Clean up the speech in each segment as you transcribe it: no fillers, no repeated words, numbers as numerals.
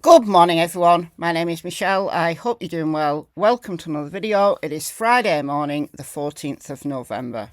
Good morning everyone, my name is Michelle, I hope you're doing well. Welcome to another video. It is Friday morning the 14th of November.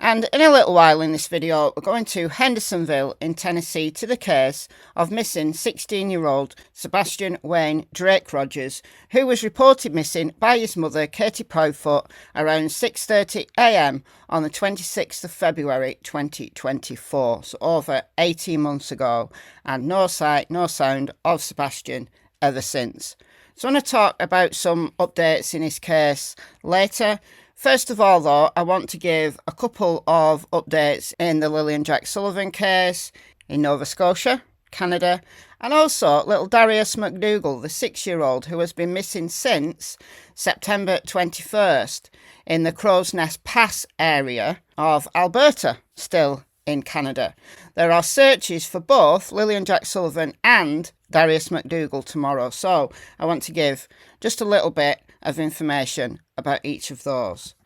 And in a little while in this video, we're going to Hendersonville in Tennessee to the case of missing 16-year-old Sebastian Wayne Drake Rogers, who was reported missing by his mother, Katie Proudfoot, around 6:30 a.m. on the 26th of February 2024, so over 18 months ago, and no sight, no sound of Sebastian ever since. So I'm going to talk about some updates in his case later. First of all, though, I want to give a couple of updates in the Lillian Jack Sullivan case in Nova Scotia, Canada, and also little Darius McDougall, the 6-year-old who has been missing since September 21st in the Crow's Nest Pass area of Alberta, still in Canada. There are searches for both Lillian Jack Sullivan and Darius McDougall tomorrow, so I want to give just a little bit of information about each of those.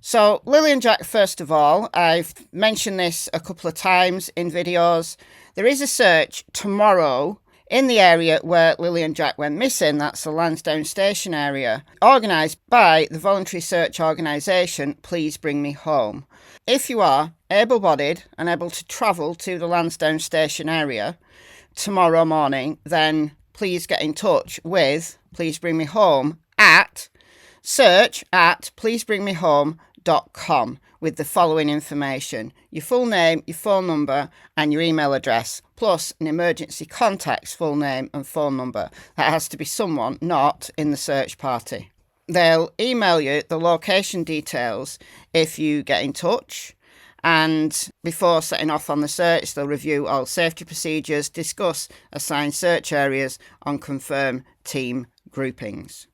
So Lillian Jack, first of all, I've mentioned this a couple of times in videos. There is a search tomorrow in the area where Lillian Jack went missing, that's the Lansdowne Station area, organised by the voluntary search organisation Please Bring Me Home. If you are able-bodied and able to travel to the Lansdowne Station area tomorrow morning, then please get in touch with Please Bring Me Home at search at pleasebringmehome.com with the following information: your full name, your phone number and your email address, plus an emergency contact's full name and phone number. That has to be someone not in the search party. They'll email you the location details if you get in touch, and before setting off on the search they'll review all safety procedures, discuss assigned search areas and confirm team groupings.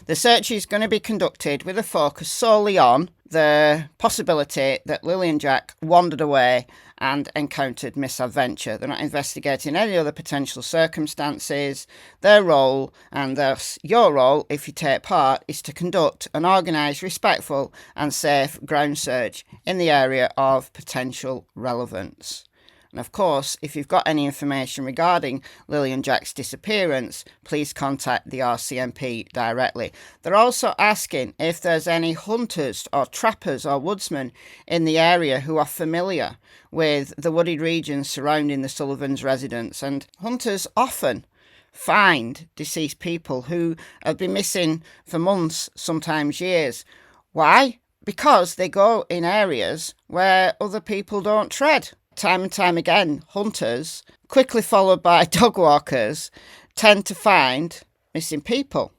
The search is going to be conducted with a focus solely on the possibility that Lillian Jack wandered away and encountered misadventure. They're not investigating any other potential circumstances. Their role, and thus your role if you take part, is to conduct an organised, respectful and safe ground search in the area of potential relevance. And of course, if you've got any information regarding Lillian Jack's disappearance, please contact the RCMP directly. They're also asking if there's any hunters or trappers or woodsmen in the area who are familiar with the wooded regions surrounding the Sullivan's residence. And hunters often find deceased people who have been missing for months, sometimes years. Why? Because they go in areas where other people don't tread. Time and time again, hunters, quickly followed by dog walkers, tend to find missing people.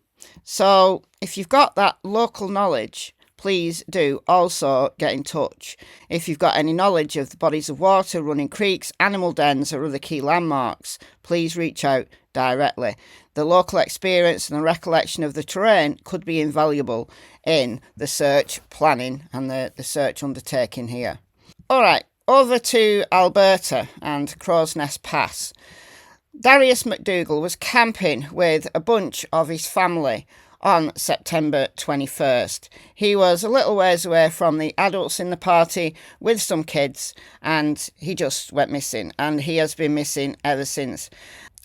So if you've got that local knowledge, please do also get in touch. If you've got any knowledge of the bodies of water, running creeks, animal dens or other key landmarks, please reach out directly. The local experience and the recollection of the terrain could be invaluable in the search planning and the search undertaking here. All right. Over to Alberta and Crow's Nest Pass. Darius McDougall was camping with a bunch of his family on September 21st. He was a little ways away from the adults in the party with some kids, and he just went missing, and he has been missing ever since.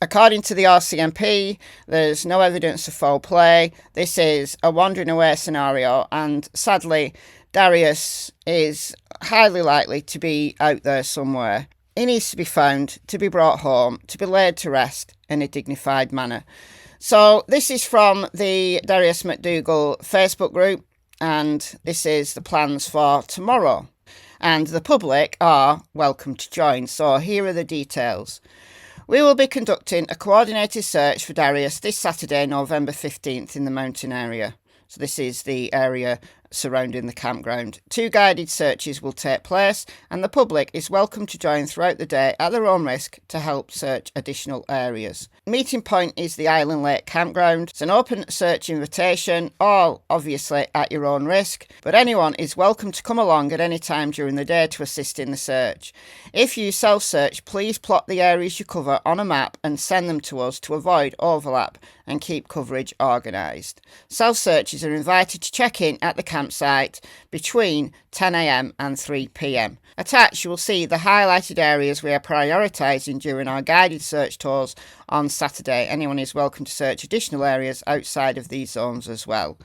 According to the RCMP, there's no evidence of foul play. This is a wandering away scenario, and sadly, Darius is highly likely to be out there somewhere. He needs to be found, to be brought home, to be laid to rest in a dignified manner. So this is from the Darius McDougall Facebook group, and this is the plans for tomorrow. And the public are welcome to join. So here are the details. We will be conducting a coordinated search for Darius this Saturday, November 15th in the mountain area. So this is the area surrounding the campground. 2 guided searches will take place, and the public is welcome to join throughout the day at their own risk to help search additional areas. Meeting point is the Island Lake campground. It's an open search invitation, all obviously at your own risk, but anyone is welcome to come along at any time during the day to assist in the search. If you self-search, please plot the areas you cover on a map and send them to us to avoid overlap and keep coverage organised. Self-searchers are invited to check in at the campsite between 10 a.m. and 3 p.m. Attached, you will see the highlighted areas we are prioritising during our guided search tours on Saturday. Anyone is welcome to search additional areas outside of these zones as well.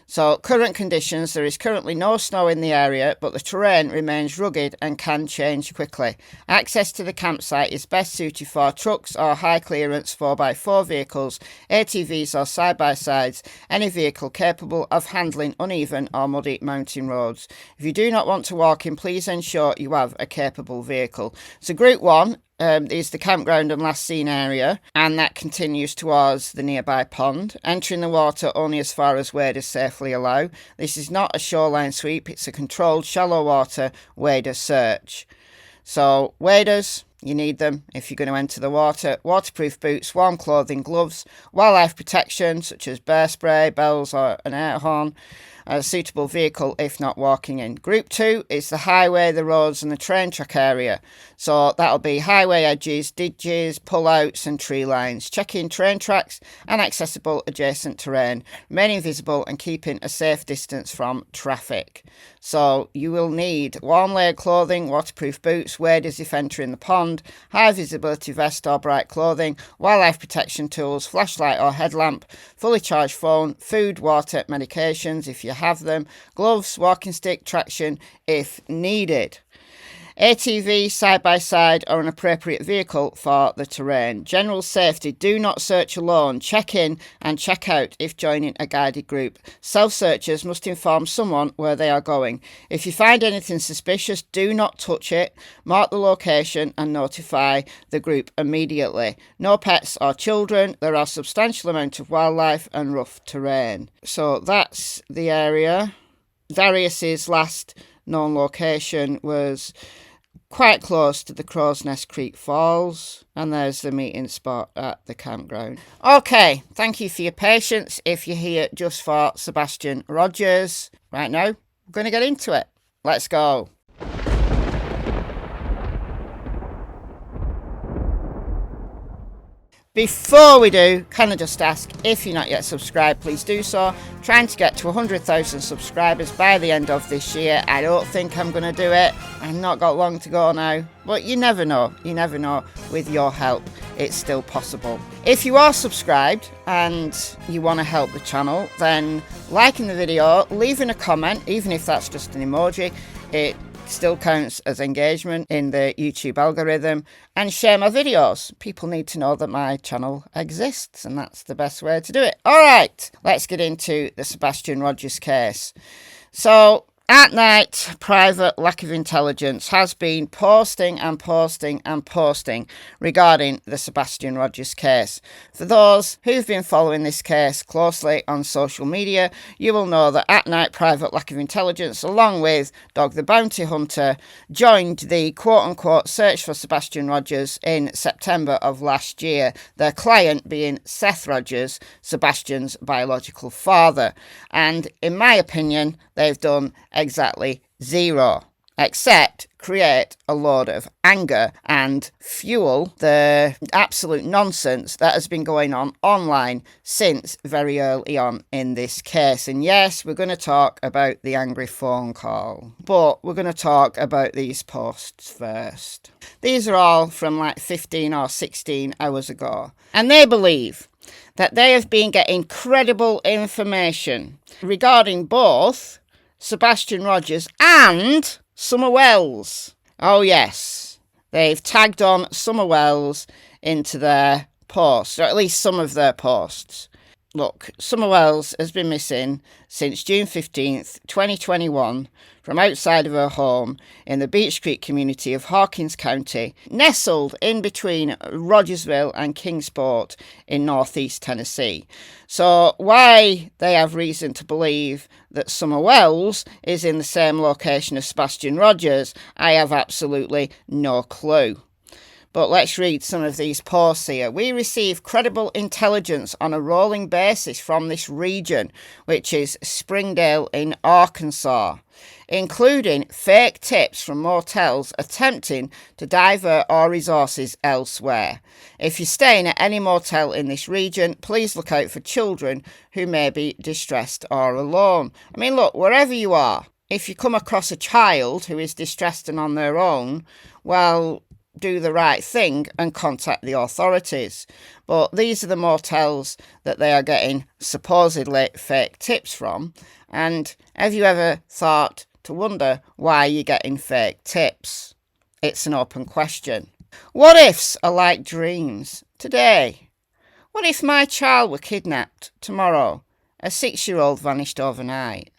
So, current conditions, there is currently no snow in the area, but the terrain remains rugged and can change quickly. Access to the campsite is best suited for trucks or high clearance 4x4 vehicles, ATVs or side-by-sides, any vehicle capable of handling uneven or muddy mountain roads. If you do not want to walk in, please ensure you have a capable vehicle. So Group 1 is the campground and last seen area, and that continues towards the nearby pond, entering the water only as far as waders safely allow. This is not a shoreline sweep, it's a controlled shallow water wader search. So waders, you need them if you're going to enter the water, waterproof boots, warm clothing, gloves, wildlife protection such as bear spray, bells or an air horn, a suitable vehicle if not walking in. Group 2 is the highway, the roads and the train track area. So that'll be highway edges, ditches, pullouts and tree lines. Checking train tracks and accessible adjacent terrain. Remaining visible and keeping a safe distance from traffic. So you will need warm layered clothing, waterproof boots, waders if entering the pond, high visibility vest or bright clothing, wildlife protection tools, flashlight or headlamp, fully charged phone, food, water, medications if you have them, gloves, walking stick, traction if needed. ATV, side-by-side or an appropriate vehicle for the terrain. General safety, do not search alone. Check in and check out if joining a guided group. Self-searchers must inform someone where they are going. If you find anything suspicious, do not touch it. Mark the location and notify the group immediately. No pets or children. There are a substantial amount of wildlife and rough terrain. So that's the area. Darius's last known location was quite close to the Crow's Nest Creek Falls, and there's the meeting spot at the campground. Okay, thank you for your patience if you're here just for Sebastian Rogers. Right now, we're going to get into it. Let's go. Before we do, can I just ask, if you're not yet subscribed, please do so. Trying to get to 100,000 subscribers by the end of this year. I don't think I'm going to do it. I've not got long to go now. But you never know. You never know. With your help, it's still possible. If you are subscribed and you want to help the channel, then liking the video, leaving a comment, even if that's just an emoji, it still counts as engagement in the YouTube algorithm, and share my videos. People need to know that my channel exists, and that's the best way to do it. All right, let's get into the Sebastian Rogers case. So AtNight, private lack of intelligence, has been posting and posting and posting regarding the Sebastian Rogers case. For those who've been following this case closely on social media, you will know that AtNight, private lack of intelligence, along with Dog the Bounty Hunter, joined the quote-unquote search for Sebastian Rogers in September of last year, their client being Seth Rogers, Sebastian's biological father. And in my opinion, they've done exactly zero, except create a load of anger and fuel the absolute nonsense that has been going on online since very early on in this case. And yes, we're going to talk about the angry phone call, but we're going to talk about these posts first. These are all from like 15 or 16 hours ago, and they believe that they have been getting credible information regarding both Sebastian Rogers and Summer Wells. Oh yes, they've tagged on Summer Wells into their posts, or at least some of their posts. Look, Summer Wells has been missing since June 15th, 2021, from outside of her home in the Beech Creek community of Hawkins County, nestled in between Rogersville and Kingsport in northeast Tennessee. So why they have reason to believe that Summer Wells is in the same location as Sebastian Rogers, I have absolutely no clue. But let's read some of these posts here. We receive credible intelligence on a rolling basis from this region, which is Springdale in Arkansas, including fake tips from motels attempting to divert our resources elsewhere. If you're staying at any motel in this region, please look out for children who may be distressed or alone. I mean, look, wherever you are, if you come across a child who is distressed and on their own, well, do the right thing and contact the authorities. But these are the motels that they are getting supposedly fake tips from. And have you ever thought to wonder why you're getting fake tips? It's an open question. What ifs are like dreams today? What if my child were kidnapped tomorrow? A 6-year-old vanished overnight.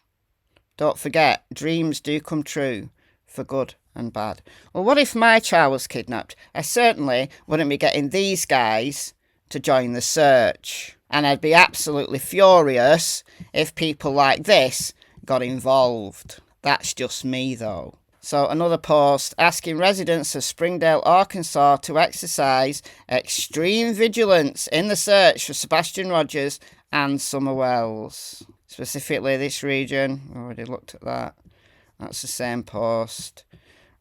Don't forget, dreams do come true, for good and bad. Well, what if my child was kidnapped? I certainly wouldn't be getting these guys to join the search. And I'd be absolutely furious if people like this got involved. That's just me, though. So another post asking residents of Springdale, Arkansas to exercise extreme vigilance in the search for Sebastian Rogers and Summer Wells. Specifically this region. We already looked at that. That's the same post.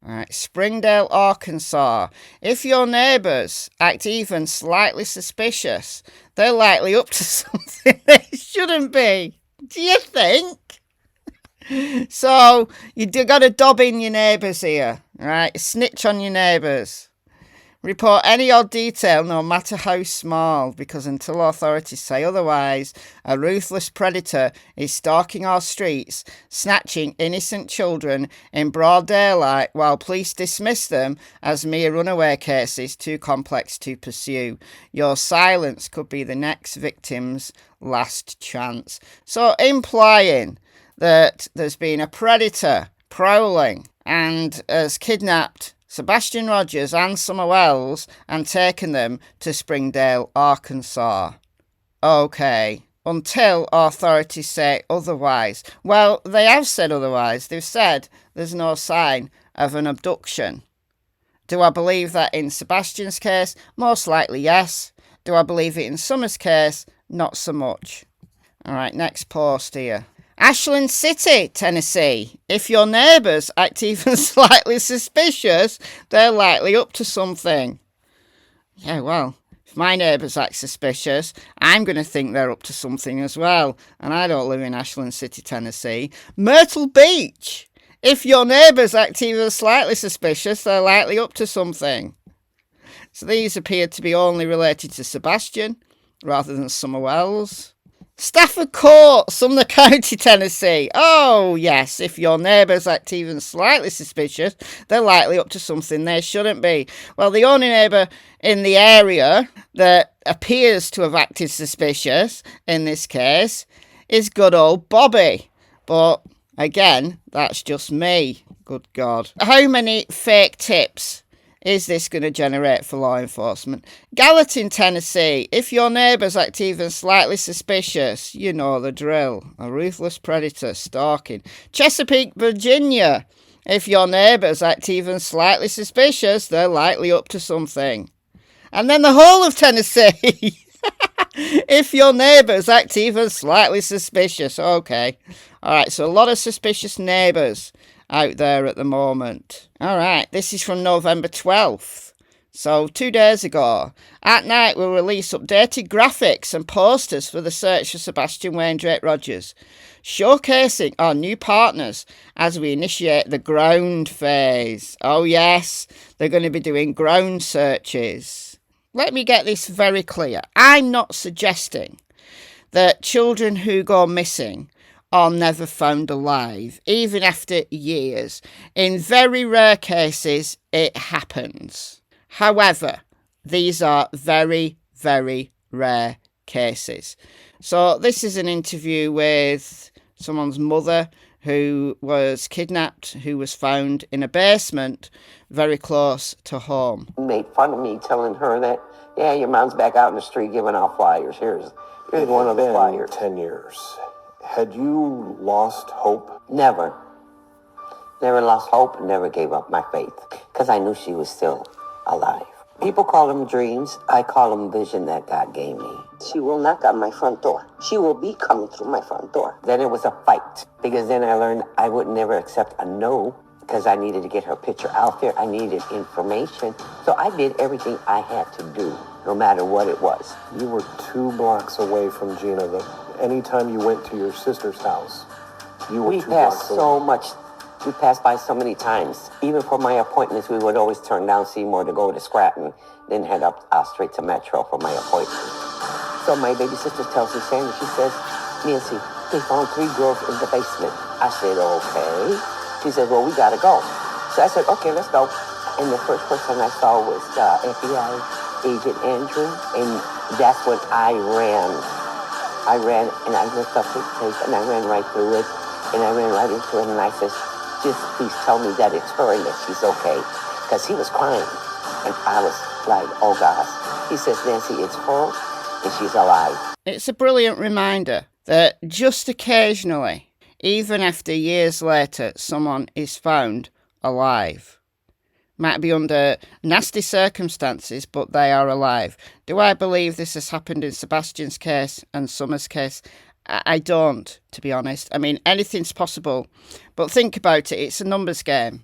All right, Springdale, Arkansas. If your neighbours act even slightly suspicious, they're likely up to something they shouldn't be. Do you think? So, you got to dob in your neighbours here, right? Snitch on your neighbours. Report any odd detail, no matter how small, because until authorities say otherwise, a ruthless predator is stalking our streets, snatching innocent children in broad daylight while police dismiss them as mere runaway cases too complex to pursue. Your silence could be the next victim's last chance. So, implying that there's been a predator prowling and has kidnapped Sebastian Rogers and Summer Wells and taken them to Springdale, Arkansas. Okay, until authorities say otherwise. Well, they have said otherwise. They've said there's no sign of an abduction. Do I believe that in Sebastian's case? Most likely yes. Do I believe it in Summer's case? Not so much. All right, next post here. Ashland City, Tennessee. If your neighbours act even slightly suspicious, they're likely up to something. Yeah, well, if my neighbours act suspicious, I'm going to think they're up to something as well. And I don't live in Ashland City, Tennessee. Myrtle Beach. If your neighbours act even slightly suspicious, they're likely up to something. So these appear to be only related to Sebastian rather than Summer Wells. Stafford Court, Sumner County, Tennessee. Oh, yes, if your neighbours act even slightly suspicious, they're likely up to something they shouldn't be. Well, the only neighbour in the area that appears to have acted suspicious in this case is good old Bobby. But, again, that's just me. Good God. How many fake tips is this going to generate for law enforcement? Gallatin, Tennessee. If your neighbours act even slightly suspicious, you know the drill. A ruthless predator stalking. Chesapeake, Virginia. If your neighbours act even slightly suspicious, they're likely up to something. And then the whole of Tennessee. If your neighbours act even slightly suspicious. Okay. All right, so a lot of suspicious neighbours out there at the moment. All right, this is from November 12th. So 2 days ago. AtNight will release updated graphics and posters for the search for Sebastian Wainwright Rogers, showcasing our new partners as we initiate the ground phase. Oh yes, they're going to be doing ground searches. Let me get this very clear. I'm not suggesting that children who go missing are never found alive, even after years. In very rare cases, it happens. However, these are very, very rare cases. So this is an interview with someone's mother who was kidnapped, who was found in a basement very close to home. Made fun of me, telling her that, yeah, your mom's back out in the street giving out flyers. Here's one of the flyers. 10 years. Had you lost hope? Never. Never lost hope, never gave up my faith, because I knew she was still alive. People call them dreams. I call them vision that God gave me. She will knock on my front door. She will be coming through my front door. Then it was a fight, because then I learned I would never accept a no, because I needed to get her picture out there. I needed information. So I did everything I had to do, no matter what it was. You were 2 blocks away from Gina. Anytime you went to your sister's house, you were We 2 blocks passed away. so much. We passed by so many times. Even for my appointments, we would always turn down Seymour to go to Scranton, then head up straight to Metro for my appointment. So my baby sister tells me, Sandy, she says, Nancy, they found 3 girls in the basement. I said, okay. She said, well, we gotta go. So I said, okay, let's go. And the first person I saw was FBI agent Andrew, and that's when I ran. I ran, and I looked up his face, and I ran right through it, and I ran right into it, and I said, just please tell me that it's her and that she's okay. Because he was crying, and I was like, oh, gosh. He says, Nancy, it's her, and she's alive. It's a brilliant reminder that just occasionally, even after years later, someone is found alive. Might be under nasty circumstances, but they are alive. Do I believe this has happened in Sebastian's case and Summer's case? I don't, to be honest. I mean, anything's possible. But think about it. It's a numbers game.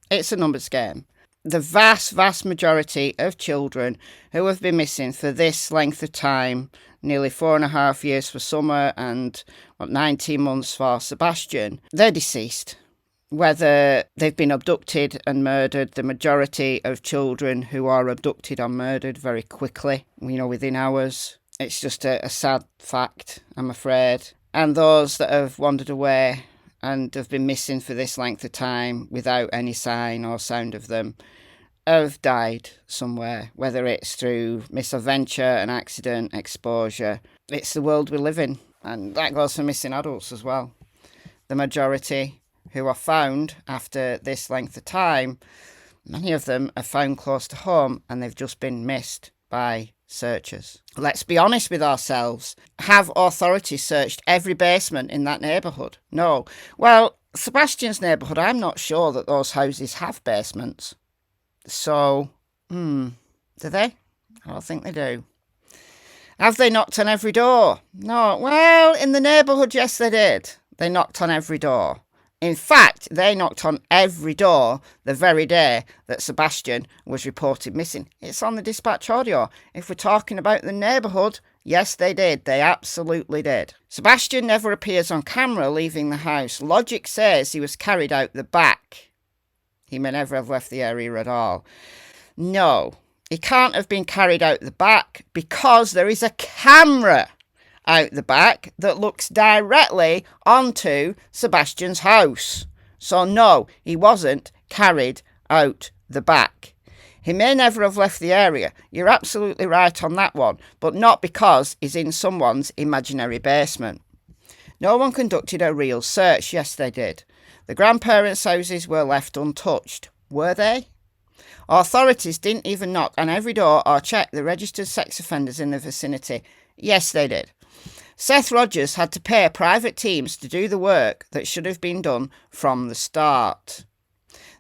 It's a numbers game. The vast, vast majority of children who have been missing for this length of time, nearly 4.5 years for Summer and 19 months for Sebastian, they're deceased. Whether they've been abducted and murdered, the majority of children who are abducted are murdered very quickly, within hours. It's just a sad fact, I'm afraid. And those that have wandered away and have been missing for this length of time without any sign or sound of them have died somewhere, whether it's through misadventure, an accident, exposure. It's the world we live in, and that goes for missing adults as well. The majority who are found after this length of time, many of them are found close to home and they've just been missed by searchers. Let's be honest with ourselves. Have authorities searched every basement in that neighbourhood? No. Well, Sebastian's neighbourhood, I'm not sure that those houses have basements. So, do they? I don't think they do. Have they knocked on every door? No. Well, in the neighbourhood, yes, they did. They knocked on every door. In fact, they knocked on every door the very day that Sebastian was reported missing. It's on the dispatch audio. If we're talking about the neighbourhood, yes, they did. They absolutely did. Sebastian never appears on camera leaving the house. Logic says he was carried out the back. He may never have left the area at all. No, he can't have been carried out the back because there is a camera out the back that looks directly onto Sebastian's house. So no, he wasn't carried out the back. He may never have left the area. You're absolutely right on that one, but not because he's in someone's imaginary basement. No one conducted a real search. Yes, they did. The grandparents' houses were left untouched. Were they? Authorities didn't even knock on every door or check the registered sex offenders in the vicinity. Yes, they did. Seth Rogers had to pay private teams to do the work that should have been done from the start.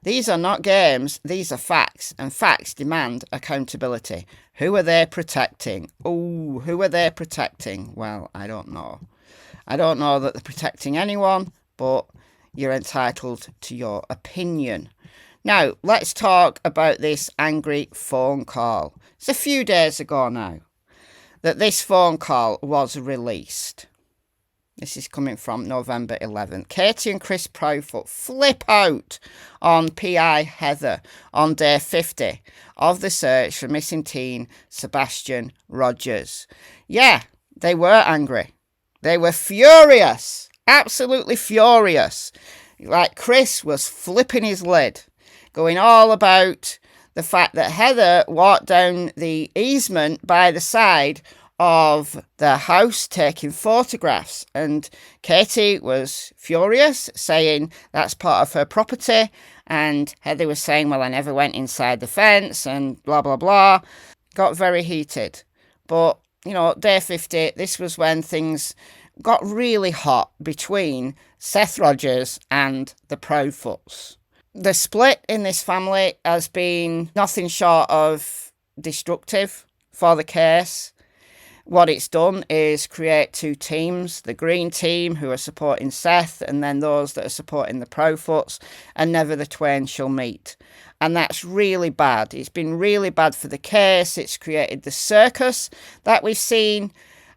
These are not games, these are facts, and facts demand accountability. Who are they protecting? Oh, who are they protecting? Well, I don't know. I don't know that they're protecting anyone, but you're entitled to your opinion. Now, let's talk about this angry phone call. It's a few days ago now that this phone call was released. This is coming from November 11th. Katie and Chris Proudfoot flip out on PI Heather on day 50 of the search for missing teen Sebastian Rogers. Yeah, they were angry. They were furious. Absolutely furious. Like Chris was flipping his lid, going all about the fact that Heather walked down the easement by the side of the house taking photographs, and Katie was furious, saying that's part of her property, and Heather was saying, well, I never went inside the fence, and blah, blah, blah. Got very heated. But, day 50, this was when things got really hot between Seth Rogers and the Proudfoots. The split in this family has been nothing short of destructive for the case. What it's done is create two teams, the green team who are supporting Seth and then those that are supporting the Profoots, and never the twain shall meet. And that's really bad. It's been really bad for the case. It's created the circus that we've seen.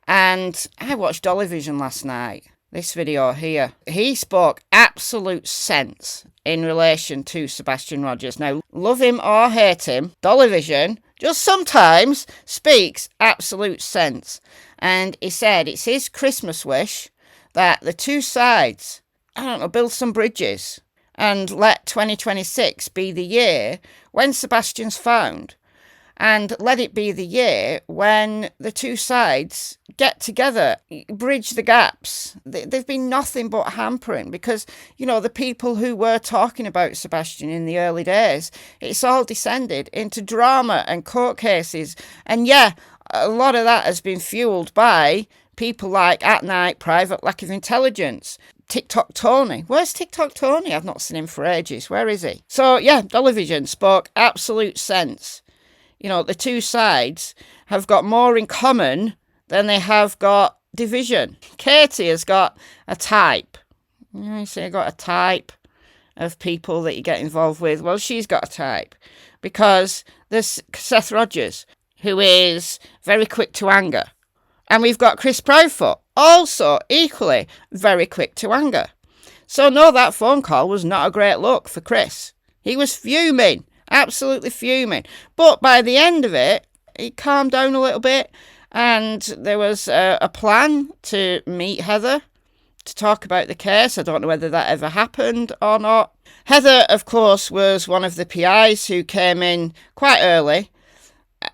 And I watched Dollyvision last night, this video here. He spoke absolute sense in relation to Sebastian Rogers. Now, love him or hate him, Dollyvision just sometimes speaks absolute sense. And he said it's his Christmas wish that the two sides, build some bridges and let 2026 be the year when Sebastian's found. And let it be the year when the two sides get together, bridge the gaps. They've been nothing but hampering because, the people who were talking about Sebastian in the early days, it's all descended into drama and court cases. And yeah, a lot of that has been fueled by people like AtNight, Private Lack of Intelligence, TikTok Tony. Where's TikTok Tony? I've not seen him for ages. Where is he? So yeah, Dollyvision spoke absolute sense. The two sides have got more in common than they have got division. Katie has got a type. You say, I got a type of people that you get involved with. Well, she's got a type because there's Seth Rogers, who is very quick to anger. And we've got Chris Proudfoot, also equally very quick to anger. So no, that phone call was not a great look for Chris. He was fuming. Absolutely fuming. But by the end of it, he calmed down a little bit and there was a plan to meet Heather to talk about the case. I don't know whether that ever happened or not. Heather, of course, was one of the PIs who came in quite early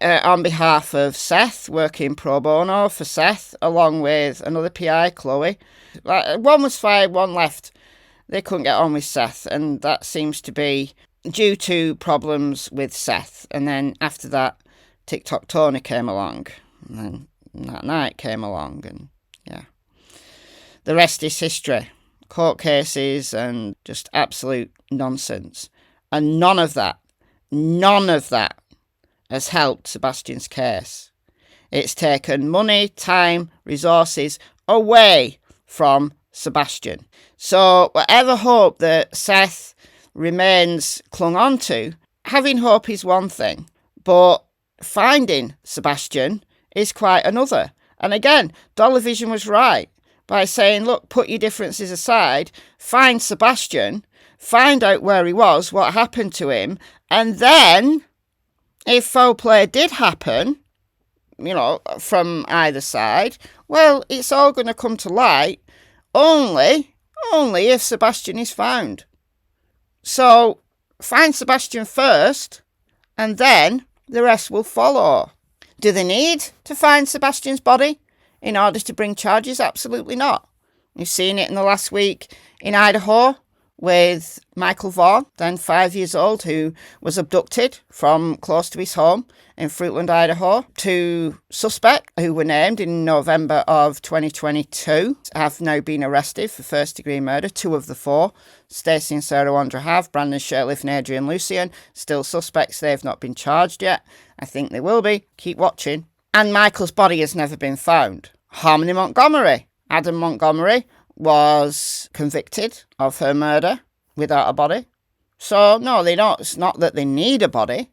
on behalf of Seth, working pro bono for Seth, along with another PI, Chloe. One was fired, one left. They couldn't get on with Seth, and that seems to be due to problems with Seth. And then after that, TikTok Tony came along. And then AtNight came along. And yeah, the rest is history. Court cases and just absolute nonsense. And none of that has helped Sebastian's case. It's taken money, time, resources away from Sebastian. So whatever hope that Seth remains clung on to, having hope is one thing, but finding Sebastian is quite another. And again, Dollyvision was right by saying, look, put your differences aside, find Sebastian, find out where he was, what happened to him, and then if foul play did happen, from either side, well, it's all going to come to light only if Sebastian is found. So find Sebastian first, and then the rest will follow. Do they need to find Sebastian's body in order to bring charges? Absolutely not. You've seen it in the last week in Idaho with Michael Vaughan, then 5 years old, who was abducted from close to his home in Fruitland, Idaho. Two suspects who were named in November of 2022 have now been arrested for first-degree murder. Two of the four, Stacey and Sarah Wandra have. Brandon Shirtliff and Adrian Lucian, still suspects. They've not been charged yet. I think they will be. Keep watching. And Michael's body has never been found. Harmony Montgomery. Adam Montgomery was convicted of her murder without a body. So, no, they don't. It's not that they need a body.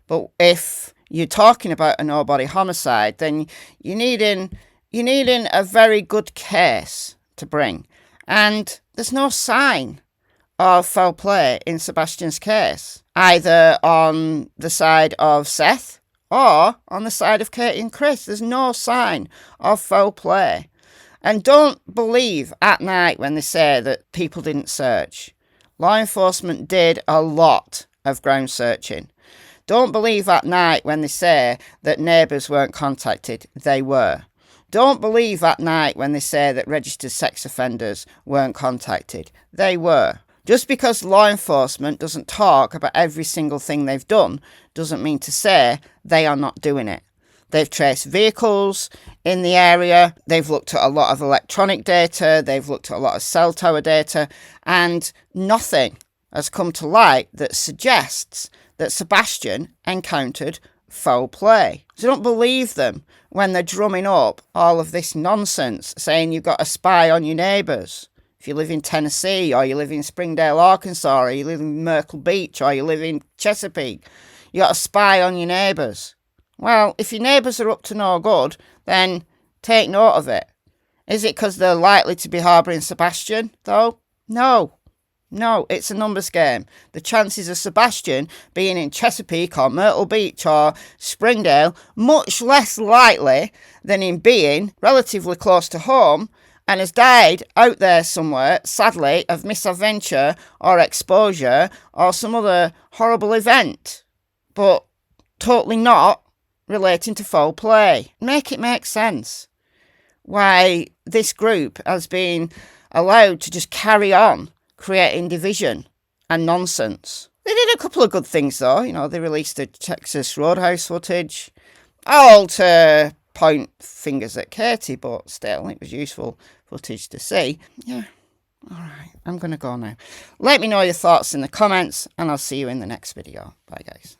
But if you're talking about a no-body homicide, then you need in a very good case to bring. And there's no sign of foul play in Sebastian's case, either on the side of Seth or on the side of Katie and Chris. There's no sign of foul play. And don't believe AtNight when they say that people didn't search. Law enforcement did a lot of ground searching. Don't believe AtNight when they say that neighbours weren't contacted. They were. Don't believe AtNight when they say that registered sex offenders weren't contacted. They were. Just because law enforcement doesn't talk about every single thing they've done doesn't mean to say they are not doing it. They've traced vehicles in the area. They've looked at a lot of electronic data. They've looked at a lot of cell tower data. And nothing has come to light that suggests that Sebastian encountered foul play. So don't believe them when they're drumming up all of this nonsense, saying you've got a spy on your neighbours. If you live in Tennessee, or you live in Springdale, Arkansas, or you live in Myrtle Beach, or you live in Chesapeake, you got a spy on your neighbours. Well, if your neighbours are up to no good, then take note of it. Is it because they're likely to be harbouring Sebastian, though? No, it's a numbers game. The chances of Sebastian being in Chesapeake or Myrtle Beach or Springdale much less likely than him being relatively close to home and has died out there somewhere, sadly, of misadventure or exposure or some other horrible event, but totally not relating to foul play. Make it make sense why this group has been allowed to just carry on creating division and nonsense. They did a couple of good things, though. You know, they released the Texas Roadhouse footage, all to point fingers at Katie, but still, it was useful footage to see. Yeah, all right, I'm going to go now. Let me know your thoughts in the comments, and I'll see you in the next video. Bye, guys.